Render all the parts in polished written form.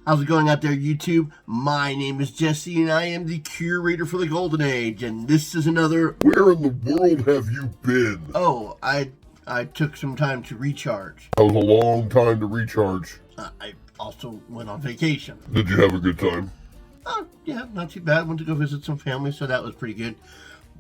How's it going out there, YouTube? My name is Jesse, and I am the curator for the Golden Age, and this is another... Where in the world have you been? Oh, I took some time to recharge. That was a long time to recharge. I also went on vacation. Did you have a good time? Yeah, not too bad. Went to go visit some family, so that was pretty good.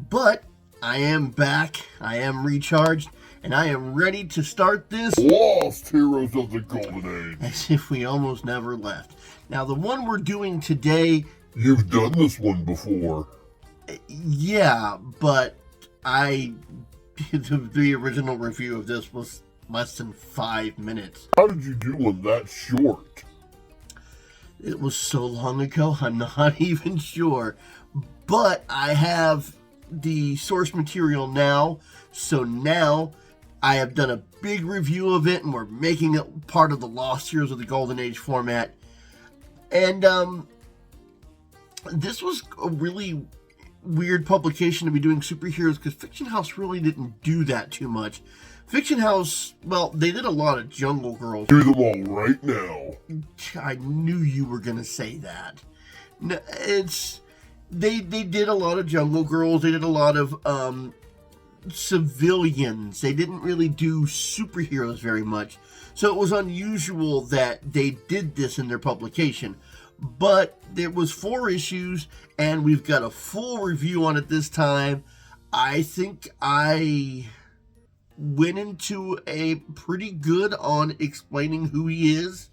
But I am back, I am recharged, and I am ready to start this Lost Heroes of the Golden Age. as if we almost never left. Now, the one we're doing today... You've done this one before. Yeah, but the original review of this was less than 5 minutes. How did you do one that short? It was so long ago, I'm not even sure. But I have the source material now, so now I have done a big review of it, and we're making it part of the Lost Heroes of the Golden Age format. And this was a really weird publication to be doing superheroes, because Fiction House really didn't do that too much. Fiction House, well, they did a lot of Jungle Girls. Do them all right now. I knew you were going to say that. No, they did a lot of Jungle Girls. They did a lot of civilians. They didn't really do superheroes very much. So it was unusual that they did this in their publication. But there was 4 issues, and we've got a full review on it this time. I think I went into a pretty good on explaining who he is.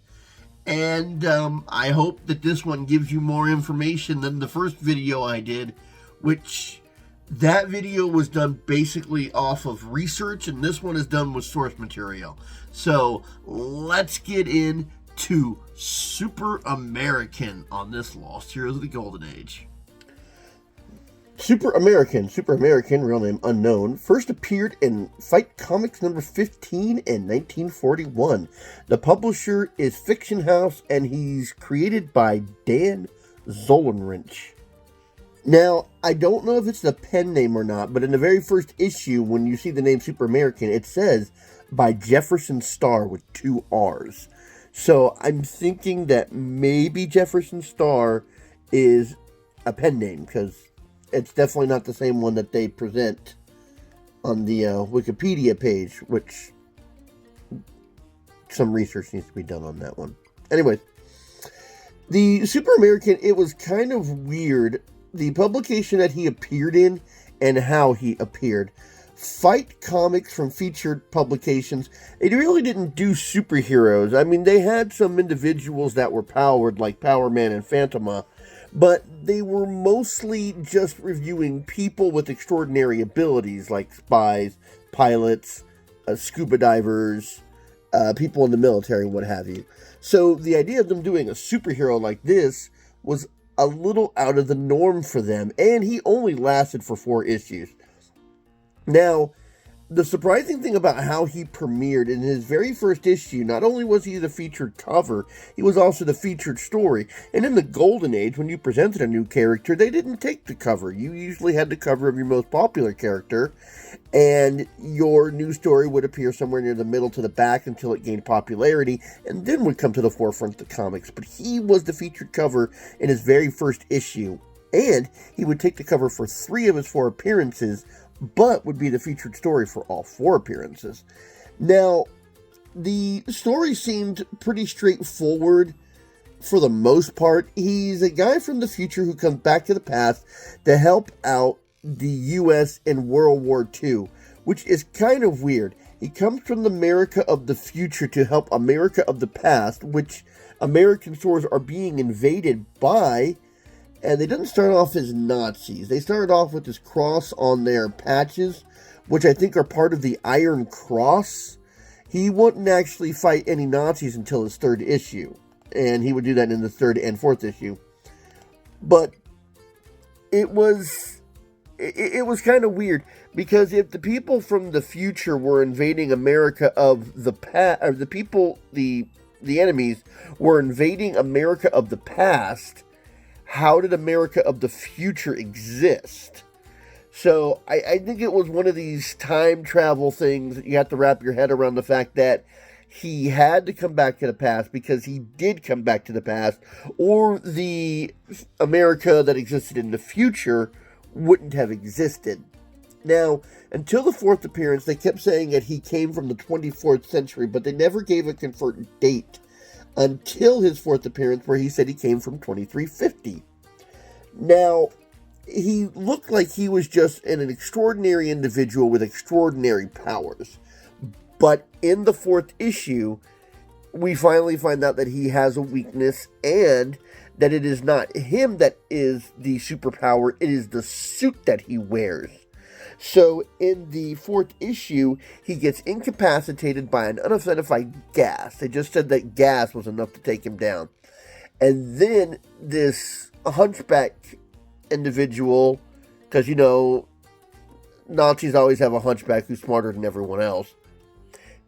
And I hope that this one gives you more information than the first video I did, which that video was done basically off of research, and this one is done with source material. So let's get into Super American on this Lost Heroes of the Golden Age. Super American, real name unknown, first appeared in Fight Comics number 15 in 1941. The publisher is Fiction House, and he's created by Dan Zolenrich. Now, I don't know if it's the pen name or not, but in the very first issue, when you see the name Super American, it says by Jefferson Starr with 2 R's. So I'm thinking that maybe Jefferson Starr is a pen name, because it's definitely not the same one that they present on the Wikipedia page, which some research needs to be done on that one. Anyways, the Super American, it was kind of weird. The publication that he appeared in and how he appeared. Fight Comics from Featured Publications, they really didn't do superheroes. I mean, they had some individuals that were powered, like Power Man and Phantoma, but they were mostly just reviewing people with extraordinary abilities, like spies, pilots, scuba divers, people in the military, what have you. So the idea of them doing a superhero like this was a little out of the norm for them, and he only lasted for 4 issues. Now, the surprising thing about how he premiered in his very first issue, not only was he the featured cover, he was also the featured story. And in the Golden Age, when you presented a new character, they didn't take the cover. You usually had the cover of your most popular character, and your new story would appear somewhere near the middle to the back until it gained popularity, and then would come to the forefront of the comics. But he was the featured cover in his very first issue, and he would take the cover for 3 of his 4 appearances, but would be the featured story for all 4 appearances. Now, the story seemed pretty straightforward for the most part. He's a guy from the future who comes back to the past to help out the U.S. in World War II, which is kind of weird. He comes from the America of the future to help America of the past, which American stores are being invaded by. And they didn't start off as Nazis. They started off with this cross on their patches, which I think are part of the Iron Cross. He wouldn't actually fight any Nazis until his 3rd issue. And he would do that in the 3rd and 4th issue. But it was kind of weird, because if the people from the future were invading America of the past, or the enemies were invading America of the past, how did America of the future exist? So I think it was one of these time travel things that you have to wrap your head around, the fact that he had to come back to the past because he did come back to the past, or the America that existed in the future wouldn't have existed. Now, until the fourth appearance, they kept saying that he came from the 24th century, but they never gave a confirmed date until his fourth appearance, where he said he came from 2350. Now, he looked like he was just an extraordinary individual with extraordinary powers. But in the fourth issue, we finally find out that he has a weakness, and that it is not him that is the superpower, it is the suit that he wears. So in the fourth issue, he gets incapacitated by an unidentified gas. They just said that gas was enough to take him down. And then this hunchback individual, because, you know, Nazis always have a hunchback who's smarter than everyone else,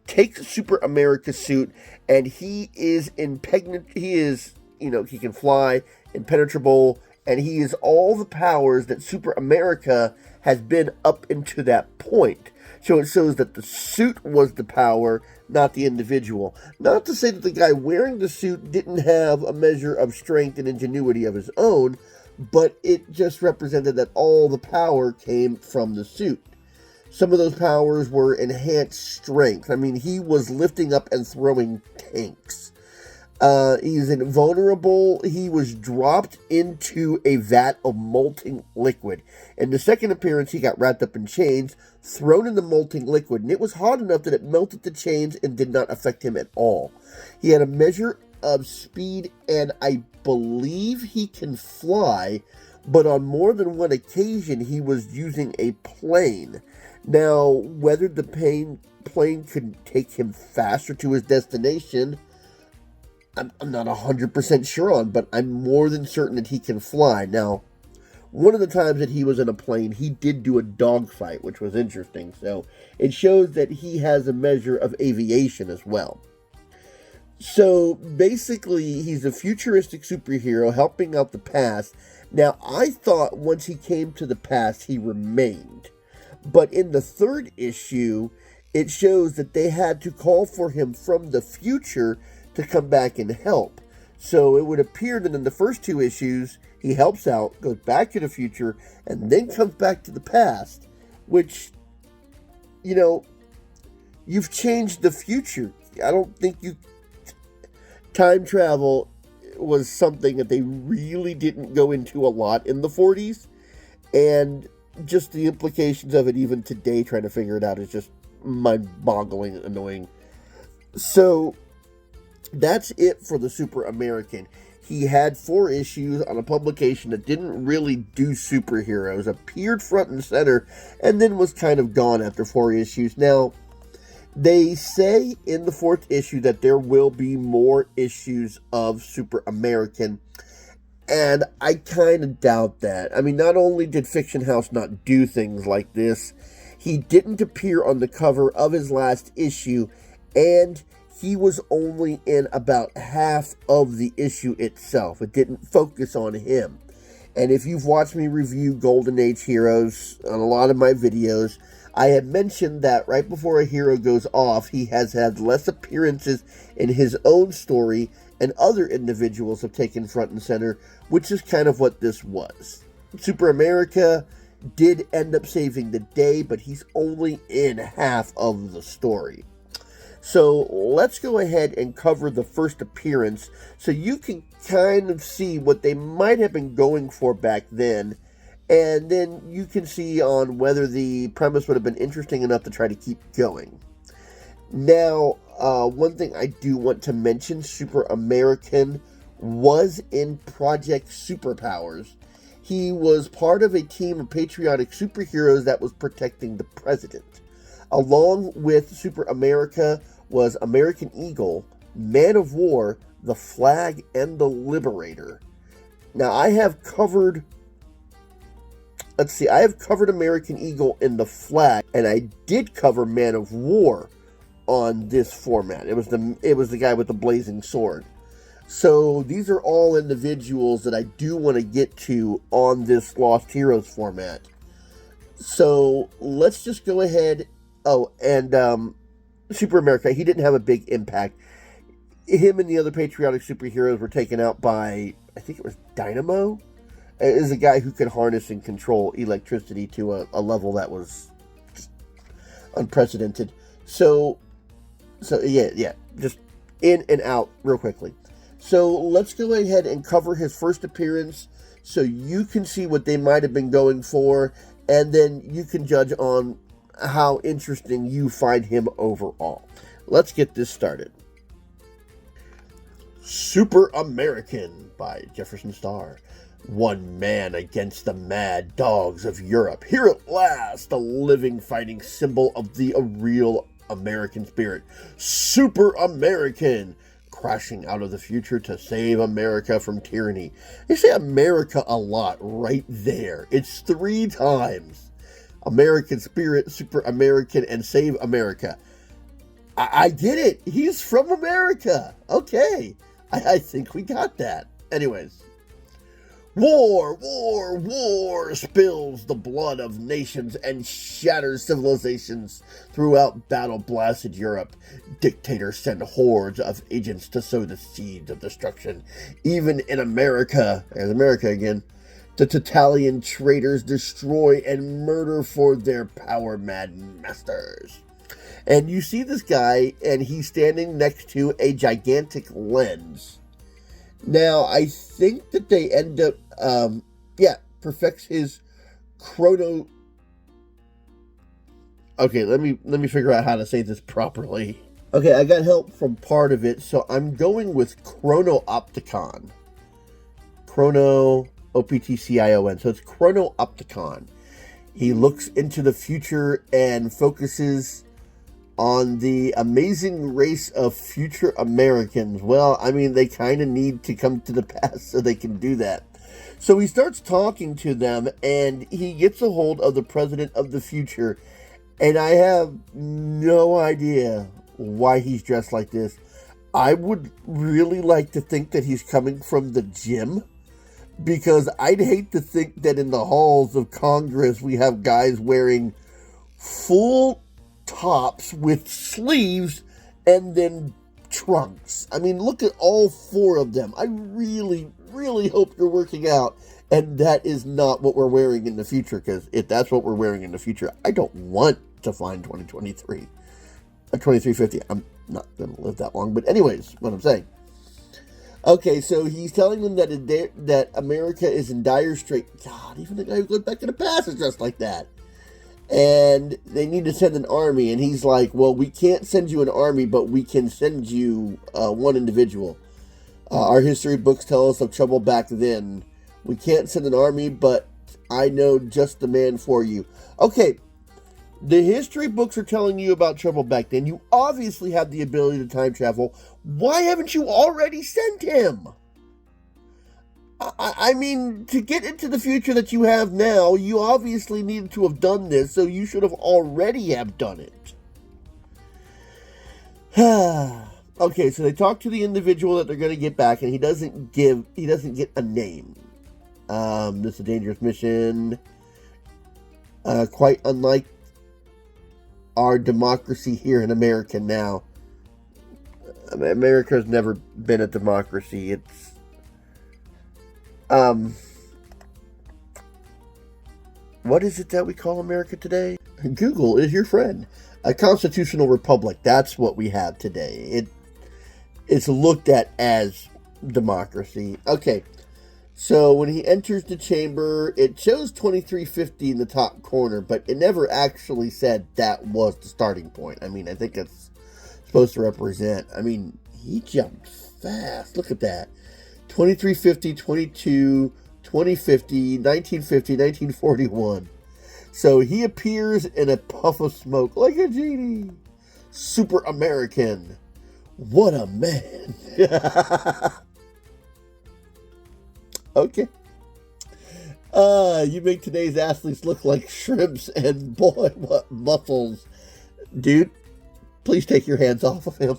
takes Super America's suit, and he is he can fly, impenetrable, and he is all the powers that Super America has been up into that point. So it shows that the suit was the power, not the individual. Not to say that the guy wearing the suit didn't have a measure of strength and ingenuity of his own, but it just represented that all the power came from the suit. Some of those powers were enhanced strength. I mean, he was lifting up and throwing tanks. He's invulnerable. He was dropped into a vat of molten liquid. In the second appearance, he got wrapped up in chains, thrown in the molten liquid, and it was hot enough that it melted the chains and did not affect him at all. He had a measure of speed, and I believe he can fly, but on more than one occasion, he was using a plane. Now, whether the plane could take him faster to his destination, I'm not 100% sure on, but I'm more than certain that he can fly. Now, one of the times that he was in a plane, he did do a dogfight, which was interesting. So, it shows that he has a measure of aviation as well. So, basically, he's a futuristic superhero helping out the past. Now, I thought once he came to the past, he remained. But in the third issue, it shows that they had to call for him from the future to come back and help. So it would appear that in the first two issues, he helps out, goes back to the future, and then comes back to the past, which, you know, you've changed the future. I don't think time travel was something that they really didn't go into a lot in the 40s, and just the implications of it even today, trying to figure it out, is just mind-boggling, annoying. So that's it for the Super American. He had 4 issues on a publication that didn't really do superheroes, appeared front and center, and then was kind of gone after 4 issues. Now, they say in the 4th issue that there will be more issues of Super American, and I kind of doubt that. I mean, not only did Fiction House not do things like this, he didn't appear on the cover of his last issue, and he was only in about half of the issue itself. It didn't focus on him. And if you've watched me review Golden Age heroes on a lot of my videos, I had mentioned that right before a hero goes off, he has had less appearances in his own story, and other individuals have taken front and center, which is kind of what this was. Super America did end up saving the day, but he's only in half of the story. So let's go ahead and cover the first appearance so you can kind of see what they might have been going for back then, and then you can see on whether the premise would have been interesting enough to try to keep going. Now, one thing I do want to mention, Super American was in Project Superpowers. He was part of a team of patriotic superheroes that was protecting the president. Along with Super America was American Eagle, Man of War, the Flag, and the Liberator. Now, I have covered American Eagle in the Flag, and I did cover Man of War on this format. It was the guy with the blazing sword. So these are all individuals that I do want to get to on this Lost Heroes format. So let's just go ahead. Oh, and Super America, he didn't have a big impact. Him and the other patriotic superheroes were taken out by, I think it was Dynamo. It is a guy who could harness and control electricity to a level that was just unprecedented. So yeah, just in and out real quickly. So let's go ahead and cover his first appearance so you can see what they might have been going for, and then you can judge on how interesting you find him overall. Let's get this started. Super American by Jefferson Starr. One man against the mad dogs of Europe. Here at last, a living fighting symbol of the real American spirit. Super American, crashing out of the future to save America from tyranny. They say America a lot right there. It's 3 times. American spirit, super American, and save America. I get it. He's from America. Okay. I think we got that. Anyways. War, war, war spills the blood of nations and shatters civilizations throughout battle-blasted Europe. Dictators send hordes of agents to sow the seeds of destruction. Even in America, there's America again, the totalitarian traitors destroy and murder for their power-mad masters. And you see this guy, and he's standing next to a gigantic lens. Now, I think that they end up, perfects his chrono... Okay, let me figure out how to say this properly. Okay, I got help from part of it, so I'm going with chrono-opticon. Chrono, O-P-T-C-I-O-N. So it's chrono-opticon. He looks into the future and focuses on the amazing race of future Americans. Well, I mean, they kind of need to come to the past so they can do that. So he starts talking to them, and he gets a hold of the president of the future, and I have no idea why he's dressed like this. I would really like to think that he's coming from the gym, because I'd hate to think that in the halls of Congress we have guys wearing full tops with sleeves and then trunks. I mean, look at all 4 of them. I really, really hope you're working out and that is not what we're wearing in the future, because if that's what we're wearing in the future, I don't want to find 2023. 2350. I'm not going to live that long, but anyways, what I'm saying. Okay, so he's telling them that America is in dire strait. God, even the guy who goes back to the past is just like that. And they need to send an army, and he's like, well, we can't send you an army, but we can send you one individual. Our history books tell us of trouble back then. We can't send an army, but I know just the man for you. Okay, the history books are telling you about trouble back then. You obviously have the ability to time travel. Why haven't you already sent him? I mean, to get into the future that you have now, you obviously needed to have done this, so you should have already have done it. Okay, so they talk to the individual that they're going to get back, and he doesn't get a name. This is a dangerous mission. Quite unlike our democracy here in America now. America has never been a democracy. It's what is it that we call America today? Google is your friend. A constitutional republic. That's what we have today. It's looked at as democracy. Okay. So when he enters the chamber, it shows 2350 in the top corner, but it never actually said that was the starting point. I mean, I think it's supposed to represent. I mean, he jumped fast. Look at that. 2350, 22, 2050, 1950, 1941. So he appears in a puff of smoke like a genie. Super American. What a man. Okay. You make today's athletes look like shrimps, and boy, what muscles. Dude, please take your hands off of him.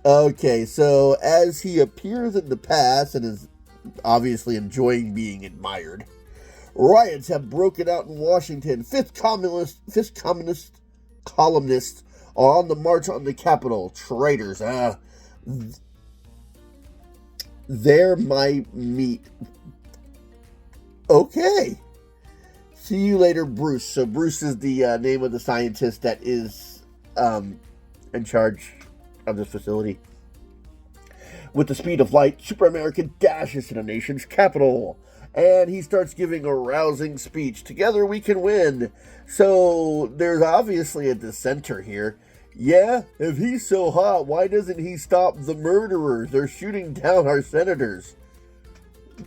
Okay, so as he appears in the past and is obviously enjoying being admired, riots have broken out in Washington. Fifth columnist on the march on the capital. Traitors. They're my meat. Okay. See you later, Bruce. So Bruce is the name of the scientist that is in charge of this facility. With the speed of light, Super America dashes to the nation's capital. And he starts giving a rousing speech. Together we can win. So there's obviously a dissenter here. Yeah, if he's so hot, why doesn't he stop the murderers? They're shooting down our senators.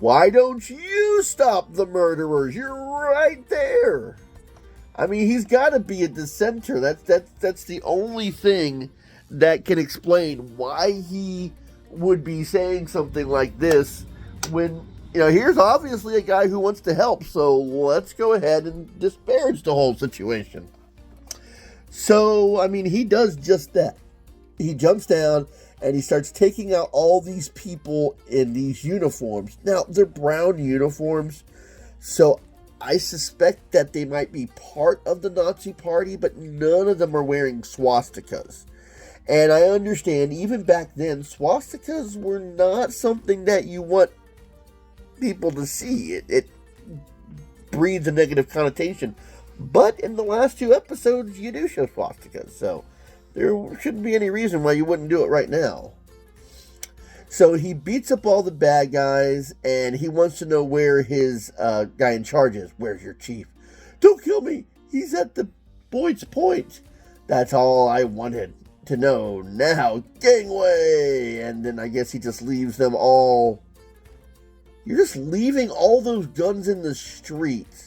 Why don't you stop the murderers? You're right there. I mean, he's got to be a dissenter. That's the only thing that can explain why he would be saying something like this when, here's obviously a guy who wants to help. So let's go ahead and disparage the whole situation. So, I mean, he does just that. He jumps down and he starts taking out all these people in these uniforms. Now, they're brown uniforms, so I suspect that they might be part of the Nazi party, but none of them are wearing swastikas. And I understand, even back then, swastikas were not something that you want people to see. It breeds a negative connotation. But in the last 2 episodes, you do show swastikas, so there shouldn't be any reason why you wouldn't do it right now. So he beats up all the bad guys, and he wants to know where his guy in charge is. Where's your chief? Don't kill me! He's at the Boyd's Point. That's all I wanted to know. Now, gangway! And then I guess he just leaves them all. You're just leaving all those guns in the streets.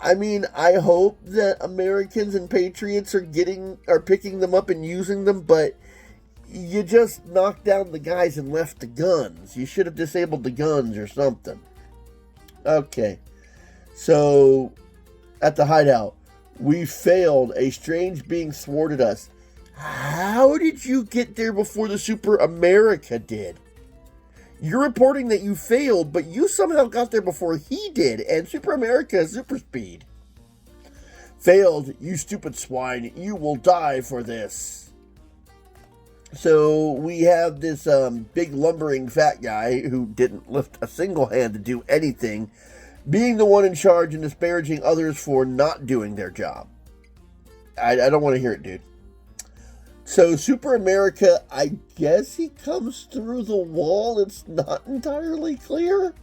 I mean, I hope that Americans and patriots are picking them up and using them, but you just knocked down the guys and left the guns. You should have disabled the guns or something. Okay. So, at the hideout, we failed. A strange being thwarted us. How did you get there before the Super America did? You're reporting that you failed, but you somehow got there before he did, and Super America has super speed. Failed, you stupid swine. You will die for this. So we have this big lumbering fat guy who didn't lift a single hand to do anything, being the one in charge and disparaging others for not doing their job. I don't want to hear it, dude. So Super America, I guess he comes through the wall. It's not entirely clear.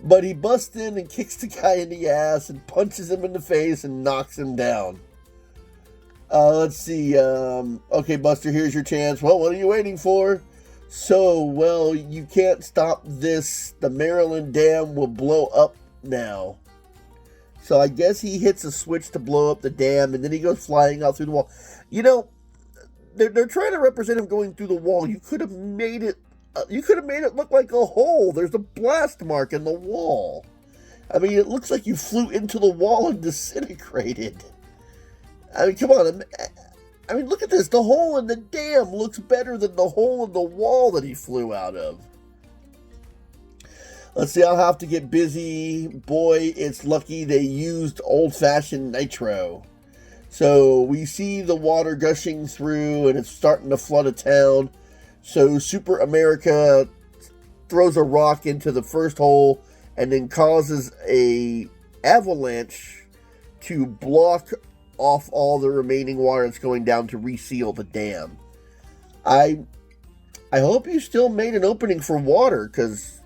But he busts in and kicks the guy in the ass and punches him in the face and knocks him down. Let's see. Okay, Buster, here's your chance. Well, what are you waiting for? So, well, you can't stop this. The Maryland Dam will blow up now. So I guess he hits a switch to blow up the dam, and then he goes flying out through the wall. They're trying to represent him going through the wall. You could have made it look like a hole. There's a blast mark in the wall. I mean, it looks like you flew into the wall and disintegrated. I mean, come on. I mean, look at this. The hole in the dam looks better than the hole in the wall that he flew out of. Let's see, I'll have to get busy. Boy, it's lucky they used old-fashioned nitro. So we see the water gushing through and it's starting to flood a town. So Super America throws a rock into the first hole and then causes a avalanche to block off all the remaining water that's going down to reseal the dam. I hope you still made an opening for water, because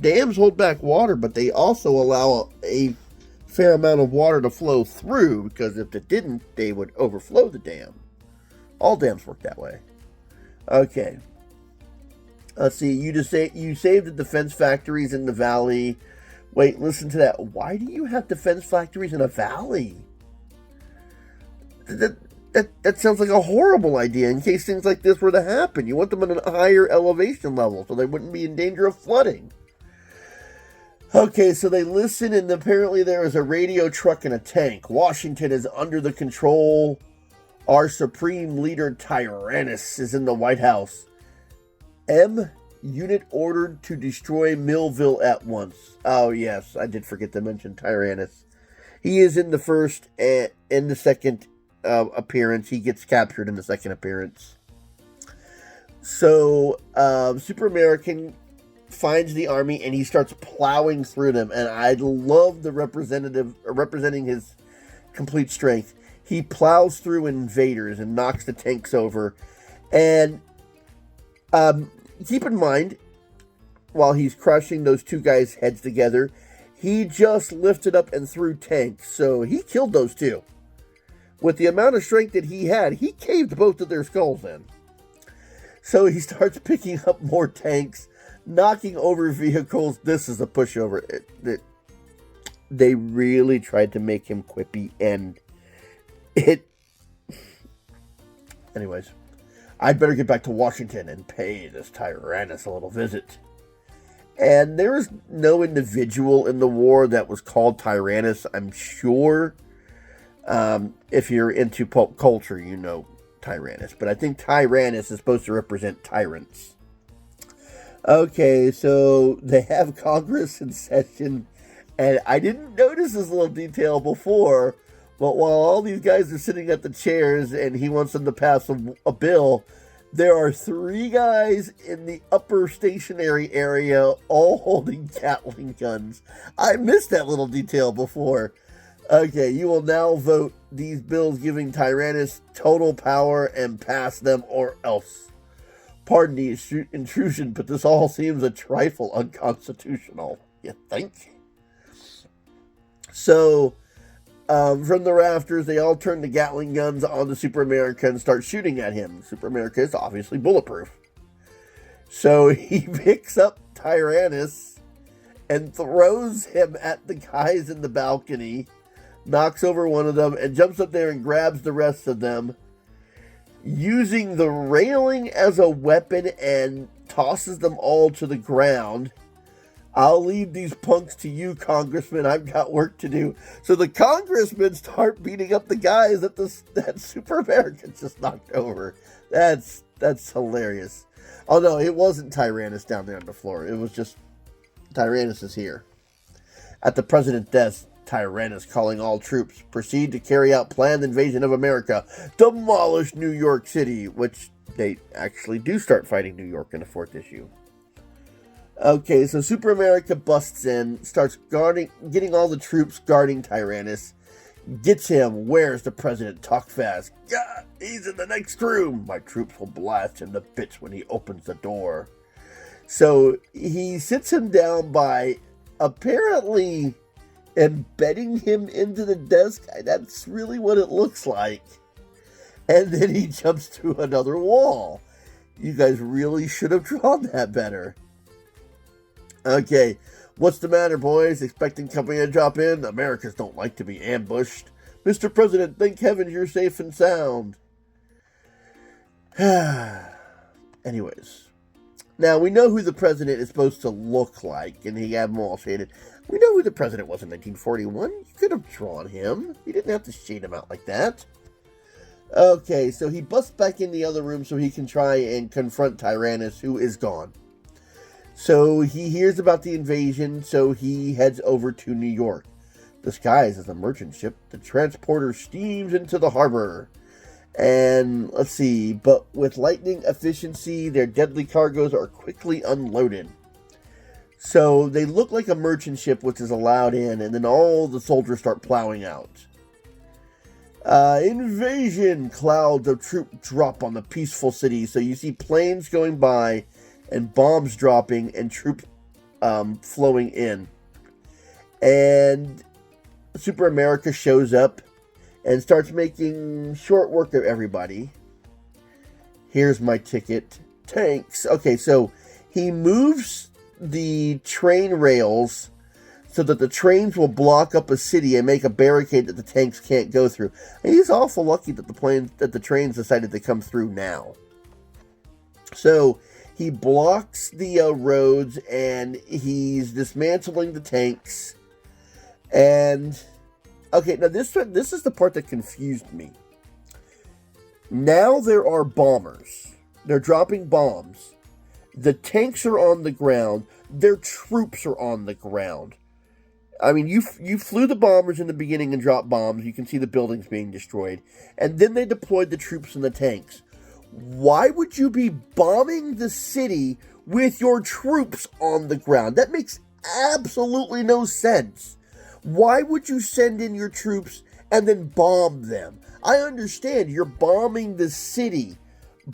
dams hold back water, but they also allow a fair amount of water to flow through, because if it didn't, they would overflow the dam. All dams work that way. Okay. Let's see. You saved the defense factories in the valley. Wait, listen to that. Why do you have defense factories in a valley? That sounds like a horrible idea in case things like this were to happen. You want them at a higher elevation level so they wouldn't be in danger of flooding. Okay, so they listen, and apparently there is a radio truck and a tank. Washington is under the control. Our supreme leader, Tyrannus, is in the White House. M. Unit ordered to destroy Millville at once. Oh, yes, I did forget to mention Tyrannus. He is in the first and in the second appearance. He gets captured in the second appearance. So, Super American finds the army and he starts plowing through them. And I love the representing his complete strength. He plows through invaders and knocks the tanks over. And keep in mind, while he's crushing those two guys' heads together, he just lifted up and threw tanks. So he killed those two. With the amount of strength that he had, he caved both of their skulls in. So he starts picking up more tanks, knocking over vehicles. This is a pushover. They really tried to make him quippy, and anyways, I'd better get back to Washington and pay this Tyrannus a little visit. And there is no individual in the war that was called Tyrannus, I'm sure. If you're into pulp culture, you know Tyrannus. But I think Tyrannus is supposed to represent tyrants. Okay, so they have Congress in session. And I didn't notice this little detail before. But while all these guys are sitting at the chairs and he wants them to pass a bill, there are 3 guys in the upper stationary area all holding Gatling guns. I missed that little detail before. Okay, you will now vote these bills giving Tyrannus total power and pass them or else. Pardon the intrusion, but this all seems a trifle unconstitutional. You think? So, from the rafters, they all turn the Gatling guns on the Super America and start shooting at him. Super America is obviously bulletproof. So he picks up Tyrannus and throws him at the guys in the balcony, knocks over one of them, and jumps up there and grabs the rest of them, using the railing as a weapon and tosses them all to the ground. I'll leave these punks to you, Congressman. I've got work to do. So the congressmen start beating up the guys that Super American just knocked over. That's hilarious. Oh no, it wasn't Tyrannus down there on the floor. It was just Tyrannus is here. At the president's desk, Tyrannus calling all troops, proceed to carry out planned invasion of America, demolish New York City, which they actually do start fighting New York in the 4th issue. Okay, so Super America busts in, starts getting all the troops guarding Tyrannus, gets him. Where's the president? Talk fast. Yeah, he's in the next room. My troops will blast him to bits when he opens the door. So he sits him down by apparently embedding him into the desk. That's really what it looks like. And then he jumps through another wall. You guys really should have drawn that better. Okay, what's the matter, boys? Expecting company to drop in? Americans don't like to be ambushed. Mr. President, thank heavens you're safe and sound. Anyways. Now, we know who the president is supposed to look like, and he had them all shaded. We know who the president was in 1941. You could have drawn him. You didn't have to shade him out like that. Okay, so he busts back in the other room so he can try and confront Tyrannus, who is gone. So he hears about the invasion, so he heads over to New York. Disguised as a merchant ship, the transporter steams into the harbor. And let's see, but with lightning efficiency, their deadly cargoes are quickly unloaded. So they look like a merchant ship, which is allowed in, and then all the soldiers start plowing out. Invasion! Clouds of troops drop on the peaceful city, so you see planes going by, and bombs dropping, and troops flowing in. And Super America shows up and starts making short work of everybody. Here's my ticket. Tanks. Okay, so he moves the train rails so that the trains will block up a city and make a barricade that the tanks can't go through. And he's awful lucky that the trains decided to come through now. So he blocks the roads and he's dismantling the tanks. And okay, now this is the part that confused me. Now there are bombers. They're dropping bombs. The tanks are on the ground. Their troops are on the ground. I mean, you flew the bombers in the beginning and dropped bombs. You can see the buildings being destroyed. And then they deployed the troops and the tanks. Why would you be bombing the city with your troops on the ground? That makes absolutely no sense. Why would you send in your troops and then bomb them? I understand you're bombing the city,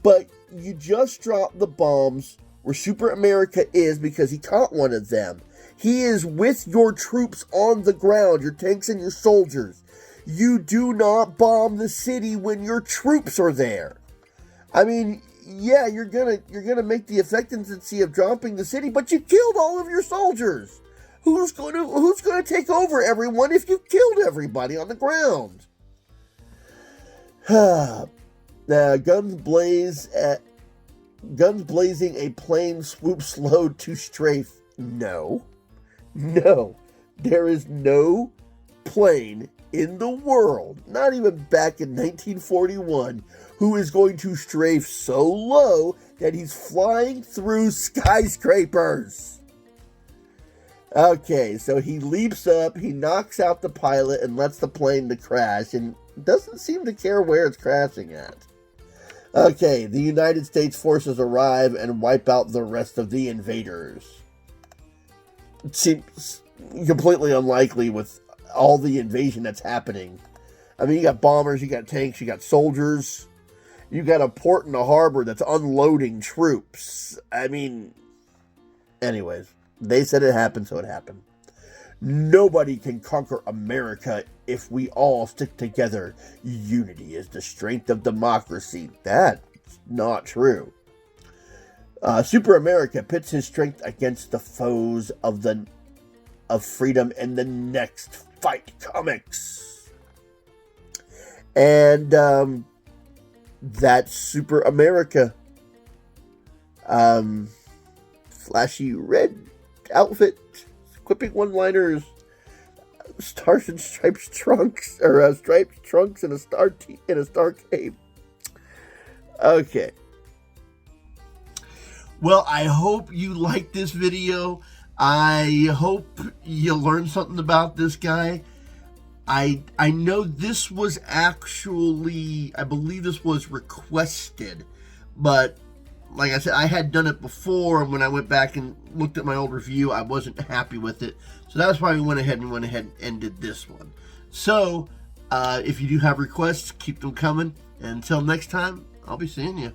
but you just dropped the bombs where Super America is because he caught one of them. He is with your troops on the ground, your tanks and your soldiers. You do not bomb the city when your troops are there. I mean, yeah, you're gonna make the expectancy of dropping the city, but you killed all of your soldiers. Who's gonna take over everyone if you killed everybody on the ground? Guns blazing, a plane swoops low to strafe. No, there is no plane in the world, not even back in 1941, who is going to strafe so low that he's flying through skyscrapers. Okay, so he leaps up, he knocks out the pilot and lets the plane to crash, and doesn't seem to care where it's crashing at. Okay, the United States forces arrive and wipe out the rest of the invaders. It seems completely unlikely with all the invasion that's happening. I mean, you got bombers, you got tanks, you got soldiers, you got a port and a harbor that's unloading troops. I mean, anyways, they said it happened, so it happened. Nobody can conquer America if we all stick together. Unity is the strength of democracy. That's not true. Super America pits his strength against the foes of freedom in the next fight comics. And that's Super America. Flashy red outfit, quipping one-liners, stars and stripes trunks, or striped trunks and a star cape. Okay. Well, I hope you liked this video. I hope you learned something about this guy. I know this was actually, I believe this was requested, but like I said, I had done it before, and when I went back and looked at my old review, I wasn't happy with it. So that's why we went ahead and did this one. So, if you do have requests, keep them coming. And until next time, I'll be seeing you.